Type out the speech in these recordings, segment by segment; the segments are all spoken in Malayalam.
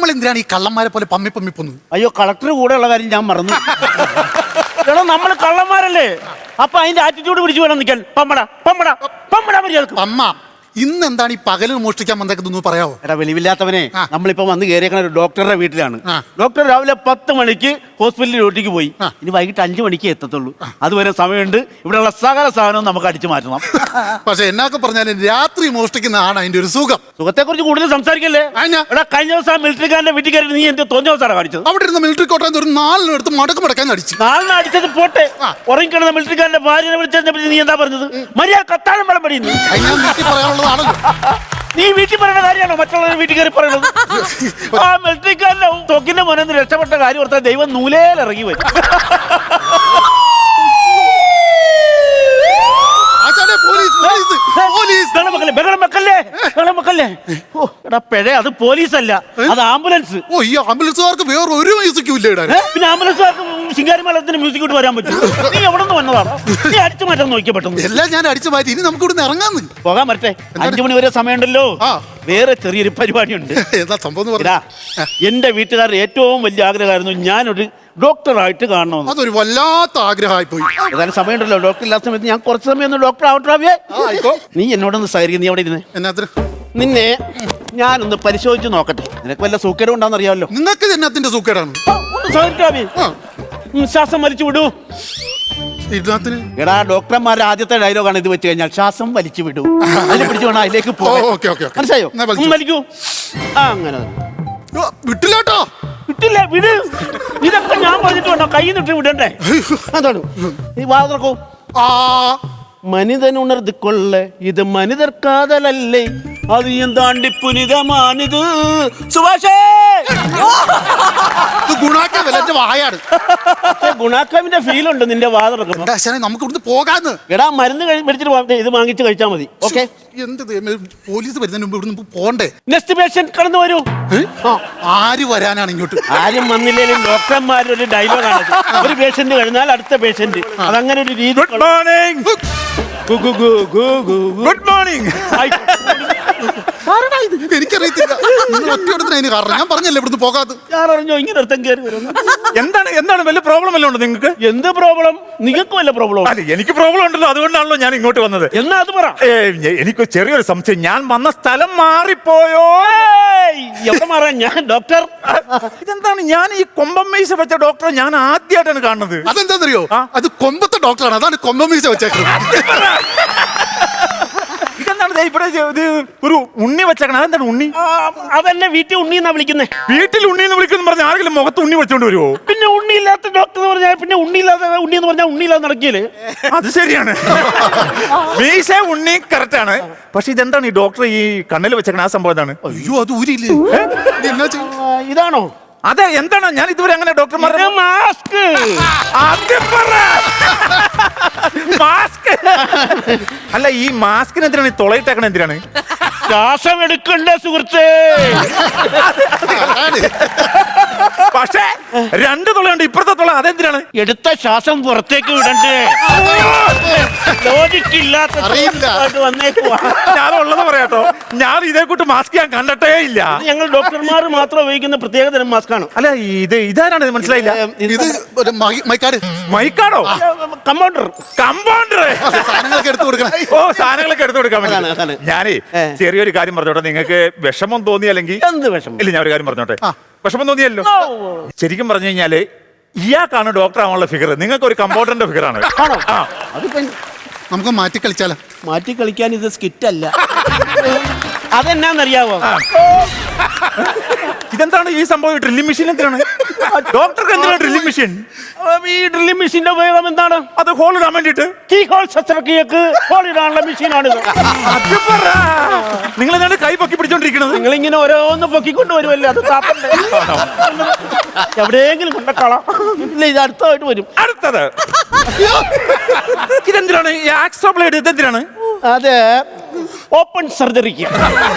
നമ്മൾ എന്തിനാണ് ഈ കള്ളന്മാരെ പോലെ പമ്മി പൊന്നത്? അയ്യോ, കളക്ടർ കൂടെ ഉള്ള കാര്യം ഞാൻ മറന്നു. എടാ, നമ്മൾ കള്ളന്മാരല്ലേ, അപ്പൊ അതിന്റെ ആറ്റിറ്റ്യൂഡ് പിടിച്ചു വേണം നിൽക്കാൻ. പമ്മടാ മര്യാദക്ക്. അമ്മ ഇന്ന് എന്താണ് ഈ പകലിൽ മോഷ്ടിക്കാൻ വന്നേക്കുന്നത് പറയാവോ? എടാ വെളിവില്ലാത്തവനെ, നമ്മളിപ്പോ വന്ന് കയറിയേക്കണ ഒരു ഡോക്ടറുടെ വീട്ടിലാണ്. ആ. ഡോക്ടർ രാവിലെ 10 മണിക്ക് ഹോസ്പിറ്റലിൽ ഡ്യൂട്ടിക്ക് പോയി. ഇനി വൈകിട്ട് 5 മണിക്ക് എത്തത്തുള്ളൂ. അതുവരെ സമയമുണ്ട്. ഇവിടെയുള്ള സകല സാധനവും നമുക്ക് അടിച്ചു മാറ്റണം. പക്ഷെ എന്നൊക്കെ പറഞ്ഞാലും രാത്രി മോഷ്ടിക്കുന്നതാണ് അതിന്റെ ഒരു സുഖം. സുഖത്തെ കുറിച്ച് കൂടുതൽ സംസാരിക്കല്ലേ. എടാ, കഴിഞ്ഞ ദിവസം മിലിറ്ററിക്കാരന്റെ വീട്ടിൽ കയറി നീ എന്ത് തോന്നിയ ദിവസമാണ് കാണിച്ചത്? അവിടെ ഇരുന്ന മിലിറ്ററി കോട്ടയം ഒരു 4 എടുത്ത് മടക്കാൻ അടിച്ചു. 4 അടിച്ചത് പോട്ടെ, ഉറങ്ങിക്കിടന്ന മിലിറ്ററിക്കാരന്റെ ഭാര്യനെ വിളിച്ചതിനെ നീ എന്താ പറഞ്ഞത്? മര്യാദ കത്താഴം വെള്ളം പടിയുന്നു. നീ വീട്ടിൽ പറയുന്ന കാര്യമാണോ മറ്റുള്ളവരുടെ വീട്ടിൽ കയറി പറയുന്നത്? ആ മിലിറ്ററിക്കാരന്റെ തൊക്കിന്റെ മുന്നിൽ രക്ഷപ്പെട്ട കാര്യം ഓർത്താൽ ദൈവം നൂലേലിറങ്ങി വരും. അത് പോലീസല്ല, അത് ആംബുലൻസ്. ഓ, ഈ ആംബുലൻസുകാർക്ക് വേറെ ഒരു മ്യൂസിക്കും ഇല്ല. പിന്നെ ആംബുലൻസുകാർക്ക് ശിങ്കാരിമേളത്തിന് മ്യൂസിക് ഇട്ട് വരാൻ പറ്റും? നീ എവിടെ നിന്ന് വന്നതാണ്? നീ അടിച്ചു മാറ്റാൻ നോക്കിയ പെട്ടെന്ന്. എല്ലാം ഞാൻ അടിച്ചു മാറ്റി. ഇനി നമുക്ക് ഇവിടുന്ന് ഇറങ്ങാന്ന്. പോകാൻ പറ്റേ? 5 മണി വരെ സമയമുണ്ടല്ലോ. വേറെ ചെറിയൊരു പരിപാടിയുണ്ട്. എന്താ സംഭവം? എന്റെ വീട്ടുകാരുടെ ഏറ്റവും വലിയ ആഗ്രഹമായിരുന്നു ഞാനൊരു ഡോക്ടറായിട്ട് കാണണമെന്ന്. അതൊരു വല്ലാത്ത ആഗ്രഹമായി പോയി. ഏതായാലും സമയമുണ്ടല്ലോ. ഡോക്ടർ ഇല്ലാത്ത സമയത്ത് ഞാൻ കുറച്ച് സമയം ഒന്ന് ഡോക്ടർ ആവട്ടെ. നീ എന്നോടൊന്ന് സഹകരിക്കും. നീ അവിടെ ഇരുന്ന് നിന്നെ ഞാനൊന്ന് പരിശോധിച്ച് നോക്കട്ടെ. നിനക്ക് വല്ല സൂക്കേടും ഉണ്ടാന്ന് അറിയാമല്ലോ. നിങ്ങൾക്ക് എന്നത്തിന്റെ സൂക്കേടാണ്. ശ്വാസം വലിച്ചു വിടൂ. എടാ, ഡോക്ടർമാരുടെ ആദ്യത്തെ ഡയലോഗാണ് ഇത് വെച്ച് കഴിഞ്ഞാൽ ശ്വാസം വലിച്ചു വിടൂ. അതിൽ പിടിച്ചു വേണം അതിലേക്ക് പോകാൻ. മനസ്സിലായോ? വലിക്കൂ. അങ്ങനെ വിട്ടില്ലാട്ടോ. വിട്ടില്ല, വിട്. ഇതൊക്കെ ഞാൻ പറഞ്ഞിട്ട് വേണം കൈ നിട്ട് വിടണ്ടേ. എന്താണ് നീ വാതർക്കൂ. മനിതനുണർന്ന് കൊള്ള ഇത് മനിതർ കാതലല്ലേ, അത് എന്താണ്ടി പുനിതമാണിത്. സുഭാഷേ, ഗുണാക്കാവിന്റെ ഫീൽ ഉണ്ട് നിന്റെ വാതർക്കും. നമുക്ക് ഇവിടുന്ന് പോകാന്ന്. എടാ, മരുന്ന് മേടിച്ചിട്ട് ഇത് വാങ്ങിച്ച് കഴിച്ചാൽ മതി. ഓക്കെ? എന്ത് പോലീസ് വരുന്നതിന് മുമ്പ് ഇവിടുന്ന് പോണ്ടേ? നെക്സ്റ്റ് പേഷ്യന്റ് കടന്നു വരൂ. ആര് വരാനാണ് ഇങ്ങോട്ട്? ആരും വന്നില്ലേലും ഡോക്ടർമാരുടെ ഒരു ഡയലോഗാണ്. ഒരു പേഷ്യന്റ് കഴിഞ്ഞാൽ അടുത്ത പേഷ്യന്റ്. അതങ്ങനെ ഒരു രീതി. Good morning. Good morning. എനിക്കറിയത്തില്ല. ഞാൻ പറഞ്ഞല്ലേ ഇവിടുന്ന് പോകാതെ. ഞാൻ അറിഞ്ഞോ ഇങ്ങനെ അർത്ഥം കയറി വരുന്നു. എന്താണ് വല്ല പ്രോബ്ലം വല്ലതും ഉണ്ടോ നിങ്ങൾക്ക്? എന്ത് പ്രോബ്ലം? നിങ്ങൾക്ക് വല്ല പ്രോബ്ലം? അല്ല, എനിക്ക് പ്രോബ്ലം ഉണ്ടല്ലോ. അതുകൊണ്ടാണല്ലോ ഞാൻ ഇങ്ങോട്ട് വന്നത്. എന്നാ അത് പറ. എനിക്ക് ചെറിയൊരു സംശയം. ഞാൻ വന്ന സ്ഥലം മാറിപ്പോയോ? എവിടെ മാറാൻ? ഞാൻ ഡോക്ടർ. ഇതെന്താണ്? ഞാൻ ഈ കൊമ്പം മീശ വെച്ച ഡോക്ടറെ ഞാൻ ആദ്യമായിട്ടാണ് കാണുന്നത്. അതെന്താണെന്നറിയോ? അത് കൊമ്പത്തെ ഡോക്ടറാണ്. അതാണ് കൊമ്പം മീശ വെച്ചേക്കുന്നത്. ഇതെന്താണ് ഇവിടെ ഒരു ഉണ്ണി വെച്ചേക്കണം? അതെന്താണ് ഉണ്ണി? അതെന്നെ വീട്ടിൽ ഉണ്ണി എന്നാ വിളിക്കുന്നേ. വീട്ടിൽ ഉണ്ണി എന്ന് വിളിക്കുന്ന പറഞ്ഞ ആരെങ്കിലും മുഖത്ത് ഉണ്ണി വെച്ചോണ്ട് വരുമോ? പിന്നെ ഉണ്ണിയില്ലാത്ത ഡോക്ടർ എന്ന് പറഞ്ഞാൽ പിന്നെ ഉണ്ണിയില്ലാത്ത ഉണ്ണി എന്ന് പറഞ്ഞാൽ ഉണ്ണിയില്ലാതെ നടക്കില്ലേ? അത് ശരിയാണ്. മീശ ഉണ്ണി കറക്റ്റ് ആണ്. പക്ഷെ ഇതെന്താണ് ഈ ഡോക്ടർ ഈ കണ്ണിൽ വെച്ചേക്കണ? ആ സംഭവം എന്താണ്? അയ്യോ, അത് ഊരില്ലേ? ഇതാണോ? അതെ, എന്താണ്? ഞാൻ ഇതുവരെ അങ്ങനെ ഡോക്ടർമാരുടെ മാസ്ക്. മാസ്ക് അല്ല, ഈ മാസ്കിന് എന്തിനാണ് ഈ തുളയിട്ടേക്കണ? എന്തിനാണ്? ശ്വാസം എടുക്കണ്ടേ സുഹൃത്തേ? പക്ഷേ 2 തുളയുണ്ട്. ഇപ്പുറത്തെ തുള അതെന്തിനാണ്? എടുത്ത ശ്വാസം പുറത്തേക്ക് വിടണ്ടേ? ലോജിക്കില്ലാത്ത വന്നേക്കുവാ. ഞാനുള്ളത് പറയാട്ടോ, ഞാൻ ഇതേ കൂട്ട് മാസ്ക് ഞാൻ കണ്ടിട്ടേ ഇല്ല. ഞങ്ങൾ ഡോക്ടർമാർ മാത്രം ഉപയോഗിക്കുന്ന പ്രത്യേക തരം മാസ്ക് ആണ്. അല്ല, ഇതാരാണ്? മനസ്സിലായില്ല. ഇത് മൈക്കാടോ? കമ്പൗണ്ടർ. സാധനങ്ങളൊക്കെ എടുത്തു കൊടുക്കണം. ഓ, സാധനങ്ങളൊക്കെ എടുത്തു കൊടുക്കാൻ വേണ്ടി. ഞാനേ ചെറിയൊരു കാര്യം പറഞ്ഞോട്ടെ. നിങ്ങൾക്ക് വിഷമം തോന്നിയല്ലെങ്കിൽ? എന്ത് വിഷമം? ഇല്ല, ഞാൻ ഒരു കാര്യം പറഞ്ഞോട്ടെ. വിഷമം തോന്നിയല്ലോ. ശരിക്കും പറഞ്ഞു കഴിഞ്ഞാല് ഇയാൾക്കാണ് ഡോക്ടർ ആവാനുള്ള ഫിഗർ. നിങ്ങൾക്ക് ഒരു കമ്പൗണ്ടറിന്റെ ഫിഗറാണ്. നമുക്ക് മാറ്റി കളിച്ചാലോ? മാറ്റി കളിക്കാൻ ഇത് സ്കിറ്റ് അല്ല. അതെന്നാന്നറിയാവോ? ഇതെന്താണ് ഈ സംഭവം? ഡ്രില്ലിംഗ് മെഷീൻ എന്തിനാണ്? ഡോക്ടർക്ക് എന്തിനാണ് ഡ്രില്ലിംഗ് മെഷീൻ? ഈ ഡ്രില്ലിംഗ് മെഷീന്റെ ഉപയോഗം എന്താണ്? അത് ഹോൾ ഇടാൻ വേണ്ടിട്ട്. കീ ഹോൾ ശസ്ത്രക്രിയക്ക് ഹോൾ ഇടാനുള്ള മെഷീനാണിത്. നിങ്ങൾ എന്താണ് കൈ പൊക്കി പിടിച്ചോണ്ടിരിക്കുന്നത്? നിങ്ങൾ ഇങ്ങനെ ഓരോന്ന് പൊക്കിക്കൊണ്ട് വരുമല്ലേ? അത് താപ്പണ്ടേ? എവിടെയെങ്കിലും കൊണ്ടക്കളാം. ഇല്ല, ഇത് അടുത്തതായിട്ട് വരും. അടുത്തത് ഇതെന്തിനാണ്? ഈ ആക്സോ ബ്ലേഡ് ഇതെന്തിനാണ്? അതെ, ഓപ്പൺ സർജറിക്ക്.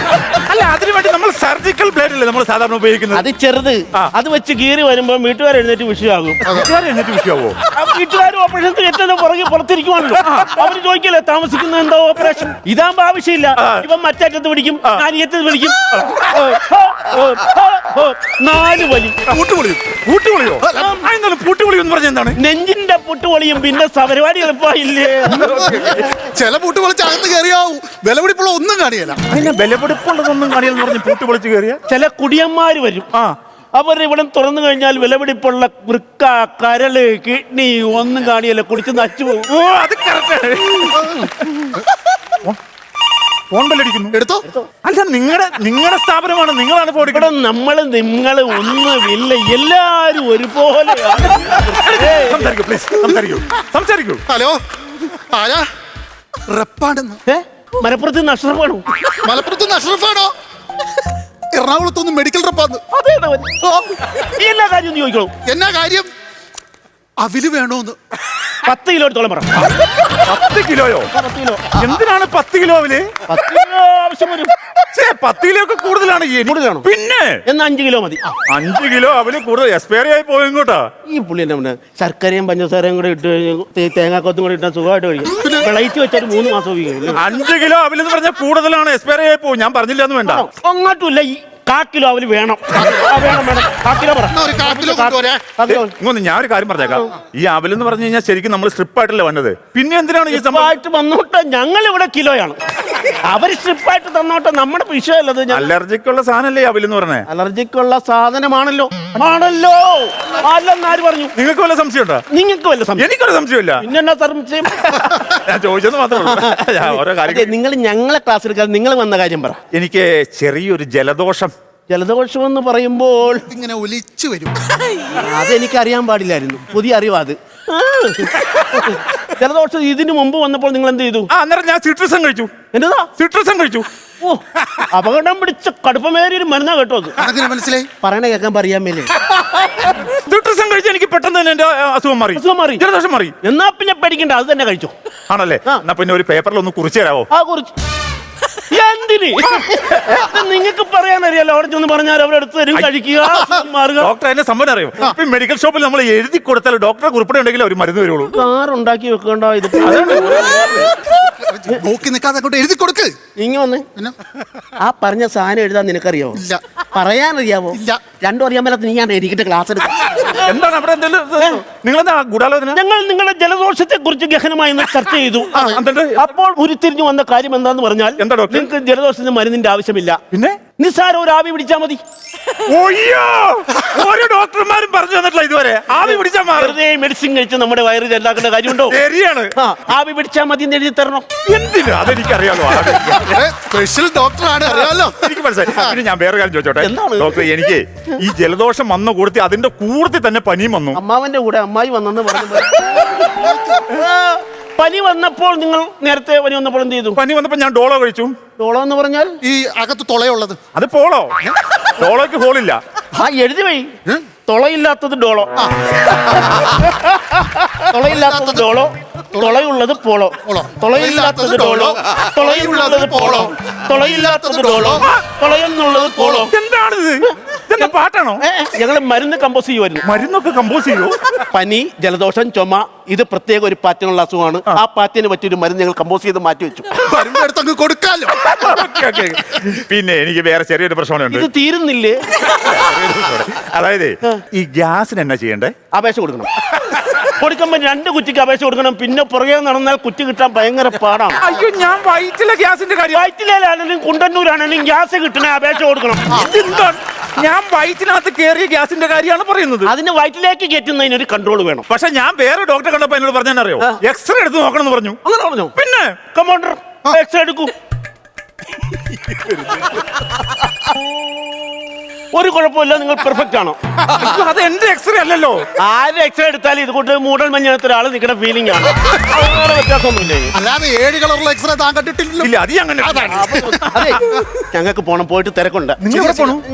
അല്ല, അതിനു വേണ്ടി നമ്മൾ സർജിക്കൽ ബ്ലേഡ് അല്ലേ നമ്മൾ സാധാരണ ഉപയോഗിക്കുന്നത്? അത് ചെറുത്. അത് വെച്ച് കീറി വരുമ്പോ വീട്ടുകാർ എഴുന്നേറ്റ് വിഷയമാകും. എന്നിട്ട് വിഷയാവോ? വീട്ടുകാർ ഓപ്പറേഷൻ തിയേറ്ററിന്റെ പുറകെ പുറത്തിരിക്കുവാണല്ലോ. അവര് ചോദിക്കല്ലേ താമസിക്കുന്ന എന്താ ഓപ്പറേഷൻ? ഇതാകുമ്പോ ആവശ്യമില്ല. ഇവൻ മറ്റേറ്റത്ത് പിടിക്കും, ഞാൻ ഈ അറ്റത്ത് പിടിക്കും. 4 വലി. പൂട്ടുപൊളിയോ? പൂട്ടുപൊളി എന്ന് പറഞ്ഞ എന്താണ്? നെഞ്ചിന്റെ പുട്ടുപൊളിയും പിന്നെ പരിപാടി എളുപ്പമായില്ലേ? ചില പൂട്ട് പൊളിച്ച് അകത്ത് കയറിയാവും, വിലപിടിപ്പുള്ള ഒന്നും കാണിയല്ല. അതിനെ വിലപിടിപ്പുള്ളതൊന്നും കാണിയെന്ന് പറഞ്ഞ് പൂട്ട് പൊളിച്ച് കയറിയ ചില കുടിയന്മാര് വരും. അവർ ഇവിടെ തുറന്നു കഴിഞ്ഞാൽ വിലപിടിപ്പുള്ള വൃക്ക, കരള്, കിഡ്നി ഒന്നും കാണിയല്ല, കുടിച്ച് നച്ചു പോകും. അത് കറക്റ്റ്. ഫോൺ ബെല്ലടിക്കുന്നു. എടുത്തോ. അല്ല, നിങ്ങളുടെ സ്ഥാപനമാണ്, നിങ്ങളാണ് ഫോൺ ഇവിടെ നിങ്ങള് ഒന്നുമില്ല, എല്ലാരും ഒരുപോലെ. സംസാരിക്കൂ. ഹലോ, ആരാ? റെപ്പാണെന്ന്. മലപ്പുറത്ത് നിന്ന് അഷ്റഫാണോ? മലപ്പുറത്ത് നിന്ന് അഷ്റഫാണോ? എറണാകുളത്തൊന്നും മെഡിക്കൽ റെപ്പാന്ന്. എല്ലാ കാര്യം ചോദിക്കണോ? എന്നാ കാര്യം? അവില് വേണോന്ന്. 10 കിലോ എടുത്തോളം പറ. 10 കിലോയോ? 10 കിലോ. എന്തിനാണ് 10 കിലോ അവില്? 10 കിലോ ആവശ്യം വരും. 10 കിലോ ഒക്കെ കൂടുതലാണ്. കൂടുതലാണോ? പിന്നെ എന്നാ 5 കിലോ മതി. 5 കിലോ അവല് കൂടുതൽ എക്സ്പയറി ആയി പോയി ഇങ്ങോട്ടാ. ഈ പുള്ളി എന്നാ ശർക്കരയും പഞ്ചസാരയും കൂടെ ഇട്ട് തേങ്ങാക്കൊത്തും കൂടെ ഇട്ടാൽ സുഖമായിട്ട് കഴിക്കും. വിളയിച്ച് വെച്ചാൽ 3 മാസം ഉപയോഗിക്കും. 5 കിലോ അവലെന്ന് പറഞ്ഞാൽ കൂടുതലാണ്, എക്സ്പയറി ആയി പോകും. ഞാൻ പറഞ്ഞില്ല എന്ന് വേണ്ട. അങ്ങോട്ടുമില്ല, ഈ 1/4 കിലോ അവല് വേണം. വേണം 1/4 കിലോ പറ. ഞാൻ ഒരു കാര്യം പറഞ്ഞേക്കാം. ഈ അവലെന്ന് പറഞ്ഞു കഴിഞ്ഞാൽ ശരിക്കും നമ്മൾ സ്ട്രിപ്പായിട്ടല്ലേ വന്നത്. പിന്നെ എന്തിനാണ് ഈ സംഭവം വന്നോട്ടെ? ഞങ്ങൾ ഇവിടെ കിലോയാണ്, അവര് സ്ട്രിപ്പായിട്ട് തന്നോട്ടെ. നമ്മുടെ വിഷയമല്ലത്. അലർജിക്കുള്ള സാധനല്ലേ അവലെന്ന് പറഞ്ഞേ? അലർജിക്കുള്ള സാധനമാണല്ലോ. ആണല്ലോ, അല്ലെന്നാര് പറഞ്ഞു? നിങ്ങൾക്ക് വല്ല സംശയം ഉണ്ടോ? നിങ്ങൾക്ക് വല്ല സംശയം? എനിക്കൊരു സംശയമില്ല. പിന്നെന്നാ സംശയം? ഞാൻ ചോദിച്ചത് മാത്രമേ ഓരോ കാര്യം. നിങ്ങൾ ഞങ്ങളെ ക്ലാസ് എടുക്കാതെ നിങ്ങൾ വന്ന കാര്യം പറ. എനിക്ക് ചെറിയൊരു ജലദോഷം. ജലദോഷം എന്ന് പറയുമ്പോൾ ഇങ്ങനെ ഒലിച്ചു വരും. അതെനിക്ക് അറിയാൻ പാടില്ലായിരുന്നു, പുതിയ അറിവാ അത്. ജലദോഷം ഇതിനു മുമ്പ് വന്നപ്പോൾ നിങ്ങൾ എന്ത് ചെയ്തു? അന്നേരം ഞാൻ സിട്രസം കഴിച്ചു. എന്നതാ? സിട്രസം കഴിച്ചു. ഓ, അപകടം പിടിച്ച കടുപ്പമേറിയൊരു മരുന്നാ കേട്ടോ അത്. അങ്ങനെ മനസ്സിലായി. പറയണ കേൾക്കാൻ പറയാൻ മേലേ. സിട്രസം കഴിച്ച് എനിക്ക് പെട്ടെന്ന് തന്നെ എന്റെ അസുഖം മാറി, ജലദോഷം മാറി. എന്നാ പിന്നെ പേടിക്കണ്ട, അത് തന്നെ കഴിച്ചോ. ആണല്ലേ? എന്നാ പിന്നെ ഒരു പേപ്പറിൽ ഒന്ന് കുറിച്ച് തരാമോ? ആ കുറിച്ച്. എന്തിന്? നിങ്ങൾക്ക് പറയാനറിയാലോ. അവിടെ ചെന്ന് പറഞ്ഞാൽ അവരെടുത്ത് തരും, കഴിക്കുക, മാറുക. ഡോക്ടർ അതിന്റെ സംഭവം അറിയും. ഇപ്പൊ മെഡിക്കൽ ഷോപ്പിൽ നമ്മൾ എഴുതി കൊടുത്താൽ ഡോക്ടറെ കുറിപ്പിടെ ഉണ്ടെങ്കിൽ ഒരു മരുന്ന് വരുള്ളൂ. കാറുണ്ടാക്കി വെക്കണ്ട. ഇത് നോക്കി നിൽക്കാതെ അങ്ങോട്ട് എഴുതി കൊടുക്ക്. ഇങ്ങ വന്ന് ആ പറഞ്ഞ സാധനം എഴുതാൻ നിനക്കറിയാവോ? ഇല്ല. പറയാനറിയാവോ? ഇല്ല. രണ്ടും അറിയാൻ മേലാത്ത നീ ഞാൻ എനിക്കിട്ട് ക്ലാസ് എടുക്കാം. എന്താണ് അവിടെ നിങ്ങളെന്താ ഗൂഢാലോചന? ഞങ്ങൾ നിങ്ങളുടെ ജലദോഷത്തെ കുറിച്ച് ഗഹനമായി ചർച്ച ചെയ്തു. അപ്പോൾ ഉരുത്തിരിഞ്ഞു വന്ന കാര്യം എന്താന്ന് പറഞ്ഞാൽ, എന്താ ഡോക്ടർ? നിങ്ങൾക്ക് ജലദോഷത്തിന് മരുന്നിന്റെ ആവശ്യമില്ല. പിന്നെ നിസ്സാരം ഒരു ആവി പിടിച്ചാൽ മതി. ഓരോ ഡോക്ടർമാരും പറഞ്ഞു തന്നിട്ടില്ല ഇതുവരെ. ആവി പിടിച്ചാൽ വെറുതെ മെഡിസിൻ കഴിച്ച് നമ്മുടെ വയറ് ചെല്ലാക്കേണ്ട കാര്യമുണ്ടോ? ശരിയാണ്. ആവി പിടിച്ചാൽ മതി എന്ന് എഴുതി തരണോ? എന്തിനാ? അതെനിക്കറിയാലോ. സ്പെഷ്യൽ ഡോക്ടറാണ്, അറിയാലോ. എനിക്ക് മനസ്സിലായി. പിന്നെ ഞാൻ വേറെ കാര്യം ചോദിച്ചോട്ടെ ഡോക്ടർ? എനിക്ക് ഈ ജലദോഷം വന്ന കൂടത്തി അതിന്റെ കൂടത്തിൽ തന്നെ പനിയും വന്നു. അമ്മാവന്റെ കൂടെ അമ്മായി വന്നെന്ന് പറഞ്ഞു. പനി വന്നപ്പോൾ നിങ്ങൾ നേരത്തെ പനി വന്നപ്പോൾ എന്ത് ചെയ്തു? പനി വന്നപ്പോൾ ഞാൻ ഡോളോ കഴിച്ചു. ഡോളോ എന്ന് പറഞ്ഞാൽ ഈ അകത്ത് തുളയുള്ളത്. അത് പോളോ? ഡോളോയ്ക്ക് ഹോളില്ല. ആ എഴുതി വഴി. തുളയില്ലാത്തത് ഡോളോ, തുളയില്ലാത്തത് ഡോളോ, തുളയുള്ളത് പോളോ. തുളയില്ലാത്തത് ഡോളോ, തുളയുള്ളത് പോളോ, തുളയില്ലാത്തത് ഡോളോ, തുളയെന്നുള്ളത് പോളോ. എന്താണിത്? ഇതെന്താ പാട്ടാണോ? ഞങ്ങൾ മരുന്ന് കമ്പോസ് ചെയ്യുമായിരുന്നു. മരുന്നൊക്കെ കമ്പോസ് ചെയ്യോ? പനി, ജലദോഷം, ചുമ, ഇത് പ്രത്യേക ഒരു പാറ്റിനുള്ള അസുഖമാണ്. ആ പാറ്റിന് പറ്റിയൊരു മരുന്ന് ഞങ്ങൾ കമ്പോസ് ചെയ്ത് മാറ്റി വെച്ചു. അടുത്തങ്ങ് കൊടുക്കാലോ. പിന്നെ എനിക്ക് വേറെ ചെറിയൊരു പ്രശ്നമുണ്ട്. ഇത് തീരുന്നില്ലേ? അതായത് ഈ ഗ്യാസിന് എന്നാ ചെയ്യണ്ടേ? അപേക്ഷ കൊടുക്കണം. കൊടുക്കുമ്പോ 2 കുറ്റിക്ക് അപേക്ഷ കൊടുക്കണം. പിന്നെ പുറകെ നടന്നാൽ കുറ്റി കിട്ടാൻ ഭയങ്കര പാടാണ്. അയ്യോ, ഞാൻ വയറ്റിലെ ഗ്യാസിന്റെ കാര്യം. വയറ്റിലാണെങ്കിലും കുണ്ടന്നൂരാണെങ്കിലും ഗ്യാസ് കിട്ടണ അപേക്ഷ കൊടുക്കണം. ഞാൻ വയറ്റിനകത്ത് കയറിയ ഗ്യാസിന്റെ കാര്യമാണ് പറയുന്നത്. അതിന് വയറ്റിലേക്ക് കയറ്റുന്നതിന് ഒരു കൺട്രോൾ വേണം. പക്ഷെ ഞാൻ വേറെ ഡോക്ടറെ കണ്ടപ്പോ എന്നോട് പറഞ്ഞാൽ അറിയോ, എക്സ്റേ എടുത്ത് നോക്കണം എന്ന് പറഞ്ഞു. അങ്ങനെ പറഞ്ഞു? പിന്നെ കമോണ്ടർ എക്സ്റേ എടുക്കൂ. ഒരു കുഴപ്പമില്ല, നിങ്ങൾ പെർഫെക്റ്റ് ആണോ? അത് എന്റെ എക്സ്റേ അല്ലല്ലോ. ആരും എക്സ്റേ എടുത്താലും ഇത് കൊണ്ട് മൂടൽ മഞ്ഞത്ത് ഒരാൾ നിൽക്കുന്ന ഫീലിംഗ് ആണ്. വ്യത്യാസമൊന്നുമില്ലേ? അല്ലാതെ 7 കളറുള്ള എക്സ്റേ താൻ കണ്ടിട്ടില്ല. ഇല്ല, അത് അങ്ങനെ. അതെ, ഞങ്ങൾക്ക് പോണം, പോയിട്ട് തിരക്കുണ്ട്.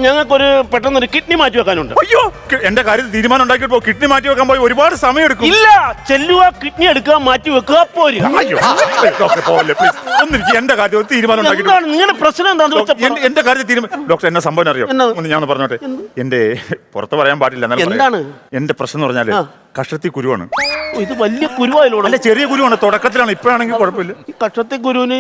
ഞങ്ങൾക്കൊരു പെട്ടെന്നൊരു കിഡ്നി മാറ്റി വെക്കാനുണ്ട്. അയ്യോ, എന്റെ കാര്യത്തിൽ തീരുമാനം ഉണ്ടാക്കിയപ്പോ കിഡ്നി മാറ്റി വെക്കാൻ പോയി ഒരുപാട് സമയം എടുക്കും. ഇല്ല, ചെല്ലുക, കിഡ്നി എടുക്കുക, മാറ്റി വെക്കുക, പോരുക. എന്റെ കാര്യത്തിൽ തീരുമാനം നിങ്ങളുടെ പ്രശ്നം എന്താണെന്ന് വെച്ചാൽ എന്റെ കാര്യത്തിൽ തീരുമാനം. ഡോക്ടർ എന്നെ സംഭവം അറിയോ? ഞാൻ ഞാനൊന്ന് പറഞ്ഞോട്ടെ. എന്റെ പുറത്ത് പറയാൻ പാടില്ല, എന്നാലും പറയാം. എന്താണ്? എന്റെ പ്രശ്നം എന്ന് പറഞ്ഞാല് കഷത്തി കുരുവാണ്. ഓ, ഇത് വലിയ കുരുവായിലൂടെ. അല്ല, ചെറിയ കുരുവാണ്, തുടക്കത്തിലാണ്. ഇപ്പോഴാണെങ്കിൽ കുഴപ്പമില്ല. ഈ കക്ഷത്തി കുരുവിന്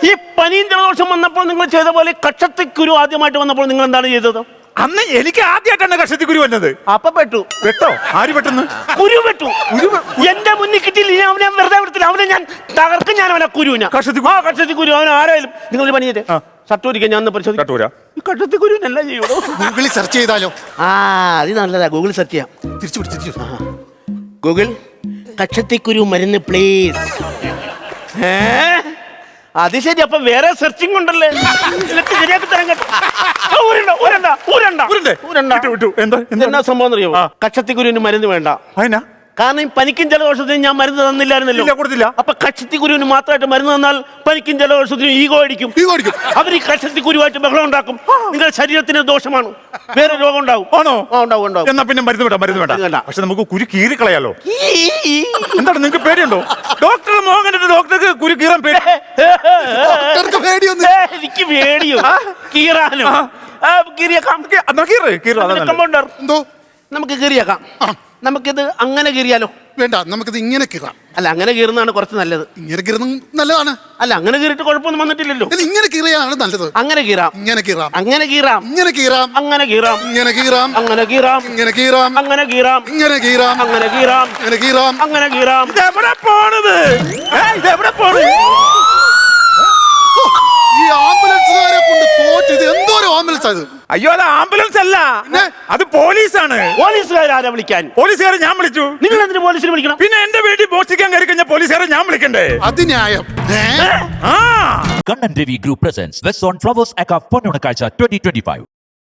ഈ പനിയും ജലദോഷം വന്നപ്പോൾ നിങ്ങൾ ചെയ്ത പോലെ കക്ഷത്തി കുരു ആദ്യമായിട്ട് വന്നപ്പോൾ നിങ്ങൾ എന്താണ് ചെയ്തത്? അന്ന് എനിക്ക് ആദ്യമായിട്ടാണ് കഷത്തി കുരു വന്നത്. അപ്പൊ പെട്ടു. വെട്ടോ? ആര് പെട്ടെന്ന് കുരു പെട്ടു. എന്റെ മുന്നിൽ കിട്ടിയില്ല, അവനെ വെറുതെ വിടത്തില്ല. അവനെ ഞാൻ തകർക്കും. ഞാൻ അവനെ കുരുവിനെ കക്ഷത്തി കുരു അവൻ ആരായാലും നിങ്ങൾ പണി ചെയ്തേ. ഷർട്ടോരിക്കാൻ ഞാൻ പരിശോധിക്കാം. ഈ കക്ഷത്തി കുരുവിനല്ല ചെയ്യൂടോ. ഗൂഗിളിൽ സെർച്ച് ചെയ്താലോ? അത് നല്ലതാ. ഗൂഗിൾ സെർച്ച് ചെയ്യാം. തിരിച്ചു ഗൂഗിൾ കക്ഷത്തിക്കുരു മരുന്ന് പ്ലീസ്. അത് ശരി. അപ്പൊ വേറെ സെർച്ചിങ് ഉണ്ടല്ലേ? നിനക്ക് ശരിയാക്കി തരാൻ കേട്ടോ. എന്താ സംഭവം അറിയോ? കക്ഷത്തിക്കുരുവിന് മരുന്ന് വേണ്ട. കാരണം ഈ പനിക്കും ജലദോഷത്തിനും ഞാൻ മരുന്ന് തന്നില്ലായിരുന്നല്ലോ. അപ്പൊ കക്ഷത്തിക്കുരുവിന് മാത്രമായിട്ട് മരുന്ന് തന്നാൽ പനിക്കും ജലദോഷത്തിനും ഈഗോ അടിക്കും. അവർ ഈ കക്ഷത്തിക്കുരുവായിട്ട് ബഹളം ഉണ്ടാക്കും. നിങ്ങളുടെ ശരീരത്തിന് ദോഷമാണ്. വേറെ രോഗം ഉണ്ടാവും. ഉണ്ടാവും. എന്നാ പിന്നെ മരുന്ന് വേണ്ട. പക്ഷെ നമുക്ക് കുരു കീറിക്കളയാലോ. എന്താണ് നിങ്ങൾക്ക് പേടിയുണ്ടോ? ഡോക്ടറെ മോഹൻ ഡോക്ടർക്ക് കുരു കീറാൻ എനിക്ക് പേടിയോ കീറാനോ? കമ്പൗണ്ടർ നമുക്ക് കീറിയേക്കാം. നമുക്കിത് അങ്ങനെ കീറിയാലോ? വേണ്ട, നമുക്കിത് ഇങ്ങനെ കീറാം. അല്ല, അങ്ങനെ കീറുന്നതാണ് കുറച്ച് നല്ലത്. ഇങ്ങനെ കീറുന്നത് നല്ലതാണ്. അല്ല, അങ്ങനെ കീറിട്ട് കുഴപ്പമൊന്നും വന്നിട്ടില്ലല്ലോ. ഇങ്ങനെ കീറിയാണ് നല്ലത്. അങ്ങനെ കീറാം. ഇങ്ങനെ കീറാം. അങ്ങനെ കീറാം. ഇങ്ങനെ കീറാം. അങ്ങനെ കീറാം. ഇങ്ങനെ കീറാം. അങ്ങനെ കീറാം. ഇങ്ങനെ കീറാം. അങ്ങനെ കീറാം. ഇങ്ങനെ കീറാം. അങ്ങനെ കീറാം. ഇങ്ങനെ കീറാം. അങ്ങനെ കീറാം. ഇതെവിടെ പോണത്? ഇതെവിടെ പോണത്? ഈ ആംബുലൻസുകാരെ കൊണ്ട് തോറ്റ്. ഇത് എന്തോരം ആംബുലൻസ് അത്? അയ്യോ, അത് ആംബുലൻസ് അല്ല, അത് പോലീസാണ്. പോലീസുകാരെ വിളിക്കാൻ? പോലീസുകാരെ ഞാൻ വിളിച്ചു. നിങ്ങൾ എന്തിനു പോലീസിനെ വിളിക്കണം? പിന്നെ എന്റെ വീട്ടിൽ മോഷ്ടിക്കാൻ കയറി കഴിഞ്ഞാൽ പോലീസുകാരെ ഞാൻ വിളിക്കണ്ടേ? അത് ന്യായം. Kannan Devi Group presents West on Flowers Aka Ponnunakazha 2025.